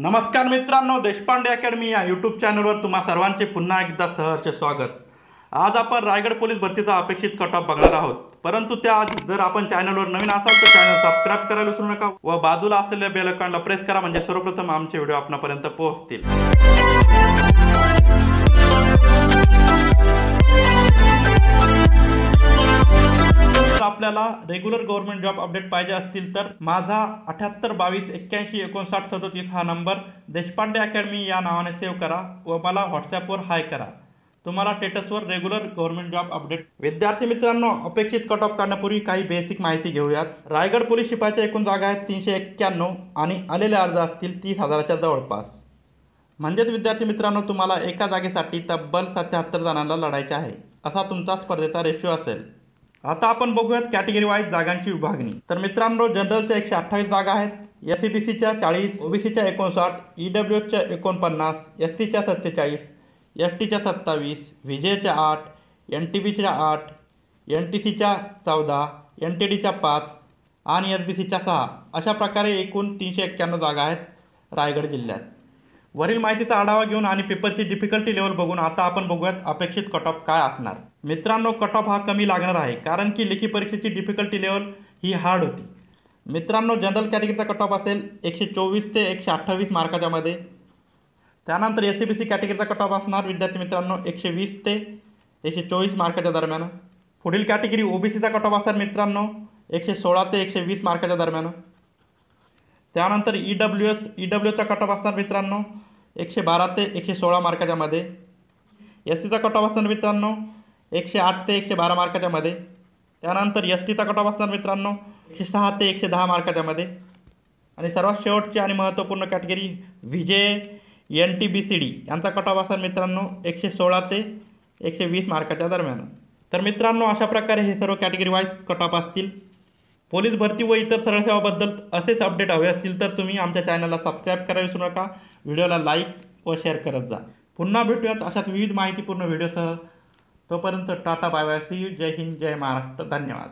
नमस्कार मित्रांनो, देशपांडे अकॅडमी या यूट्यूब चॅनलवर तुम्हा सर्वांचे पुन्हा एकदा सहर्ष स्वागत। आज आपण रायगड पोलीस भरतीचा अपेक्षित कट ऑफ बघणार आहोत। परंतु त्याआधी जर आपण चॅनलवर नवीन असाल तर चॅनल सबस्क्राइब करायला विसरू नका व बाजूला असलेल्या बेल आयकॉनला प्रेस करा, म्हणजे सर्वप्रथम आमचे व्हिडिओ आपणापर्यंत पोहोचतील। आपल्याला रेग्युलर गव्हर्नमेंट जॉब अपडेट पाहिजे असतील तर माझा 7822815937 हा नंबर देशपांडे अकॅडमी या नावाने सेव्ह करा व मला व्हॉट्सॲपवर हाय करा। तुम्हाला स्टेटसवर रेग्युलर गव्हर्नमेंट जॉब अपडेट। विद्यार्थी मित्रांनो, अपेक्षित कट ऑफ काढण्यापूर्वी काही बेसिक माहिती घेऊयात। रायगड पोलीस शिपाईच्या एकूण जागा आहेत 391 आणि आलेले अर्ज असतील 30,000च्या जवळपास। म्हणजेच विद्यार्थी मित्रांनो, तुम्हाला एका जागेसाठी तब्बल 77 जणांना लढायचे आहे, असा तुमचा स्पर्धेचा रेशिओ असेल। आता आपण बघूयात कॅटेगरी वाईज जागांची विभागणी। तर मित्रांनो, जनरलच्या 128 जागा आहेत, SCBCच्या 40, OBCच्या 59, EWSच्या 49, SCच्या 47, STच्या 27, VJच्या 8, NTBCच्या 8, NTCच्या 14, NTDच्या 5 आणि SBCच्या 6 अशा प्रकारे एकूण 391 जागा आहेत रायगड जिल्ह्यात। वरील माहितीचा आढावा घेऊन आणि पेपरची डिफिकल्टी लेवल बघून आता आपण बघूयात अपेक्षित कट ऑफ काय असणार। मित्रांनो, कट ऑफ हा कमी लागणार आहे कारण की लेखी परीक्षेची डिफिकल्टी लेवल ही हार्ड होती। मित्रांनो, जनरल कॅटेगरीचा कट ऑफ असेल 124 ते 128 मार्काच्या मध्ये। त्यानंतर SCBC कॅटेगरीचा कट ऑफ असणार विद्यार्थी मित्रांनो 120 ते 124 मार्काच्या दरम्यान। पुढील कॅटेगरी OBCचा कट ऑफ असणार मित्रांनो 116 ते 120 मार्काच्या दरम्यान। त्यानंतर EWSचा कट ऑफ असणार मित्रांनो 112 ते 116 मार्काच्या मध्ये। SCचा कट ऑफ असणार मित्रांनो 108 ते 112 मार्काच्या मध्ये। त्यानंतर STचा कट ऑफ असणार मित्रांनो 106 ते 110 मार्काच्या मध्ये। आणि सर्वात शेवटची आणि महत्त्वपूर्ण कॅटेगरी VJ NTBCD यांचा कट ऑफ असणार मित्रांनो 116 ते 120 मार्काच्या दरम्यान। तर मित्रांनो, अशा प्रकारे हे सर्व कॅटेगरी वाईज कट ऑफ असतील। पोलीस भरती व इतर सरळ सेवाबद्दल असेच अपडेट हवे असतील तर तुम्ही आमच्या चॅनलला सबस्क्राईब करायला विसरू नका, व्हिडिओला लाईक व शेअर करत जा। पुन्हा भेटूयात अशाच विविध माहितीपूर्ण व्हिडिओसह। तोपर्यंत ta-ta bye bye, see you, जय हिंद, जय महाराष्ट्र, धन्यवाद।